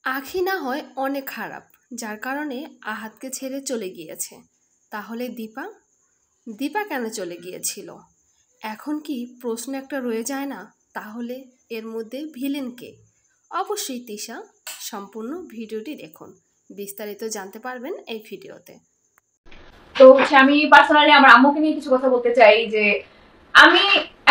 আখি না হয় অনেক খারাপ, যার কারণে আহাতকে ছেড়ে চলে গিয়েছে। তাহলে দীপা দীপা কেন চলে গিয়েছিল? এখন কি প্রশ্ন একটা রয়ে যায় না? তাহলে এর মধ্যে ভিলেন কে? অবশ্যই তিশা। সম্পূর্ণ ভিডিওটি দেখুন, বিস্তারিত জানতে পারবেন এই ভিডিওতে। আমি পার্সোনালি আমার আম্মুকে নিয়ে কিছু কথা বলতে চাই যে আমি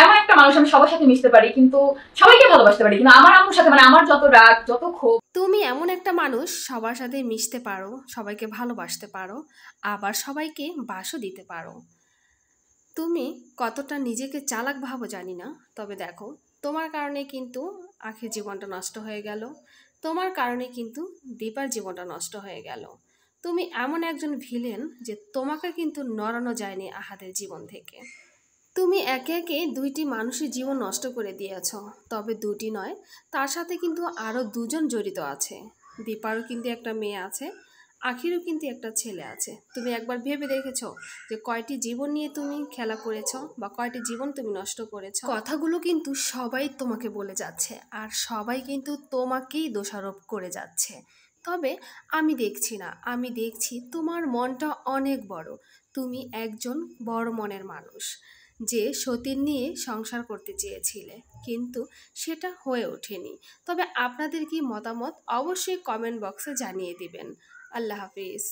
এমন একটা মানুষ, আমি সবার সাথে মিশতে পারি কিন্তু সবাইকে ভালোবাসতে পারি, কিন্তু আমার আম্মুর সাথে আমার যত রাগ যত ক্ষোভ। তুমি এমন একটা মানুষ, সবার সাথে মিশতে পারো, সবাইকে ভালোবাসতে পারো, আবার সবাইকে বাসও দিতে পারো। তুমি কতটা নিজেকে চালাক ভাবো জানি না, তবে দেখো, তোমার কারণে কিন্তু আখির জীবনটা নষ্ট হয়ে গেল। তোমার কারণে কিন্তু দীপার জীবনটা নষ্ট হয়ে গেল। তুমি এমন একজন ভিলেন যে তোমাকে কিন্তু নড়ানো যায়নি আহাদের জীবন থেকে। তুমি একে একে দুইটি মানুষের জীবন নষ্ট করে দিয়েছ। তবে দুটি নয়, তার সাথে কিন্তু আরও দুজন জড়িত আছে। দীপারও কিন্তু একটা মেয়ে আছে, আখিরও কিন্তু একটা ছেলে আছে। তুমি একবার ভেবে দেখেছো যে কয়টি জীবন নিয়ে তুমি খেলা করেছো বা কয়টি জীবন তুমি নষ্ট করেছো? কথাগুলো কিন্তু সবাই তোমাকে বলে যাচ্ছে, আর সবাই কিন্তু তোমাকেই দোষারোপ করে যাচ্ছে। তবে আমি দেখছি না, আমি দেখছি তোমার মনটা অনেক বড়। তুমি একজন বড় মনের মানুষ, যে সতীন নিয়ে সংসার করতে চেয়েছিলে, কিন্তু সেটা হয়ে ওঠেনি। তবে আপনাদের কি মতামত অবশ্যই কমেন্ট বক্সে জানিয়ে দিবেন। আল্লাহ হাফিজ।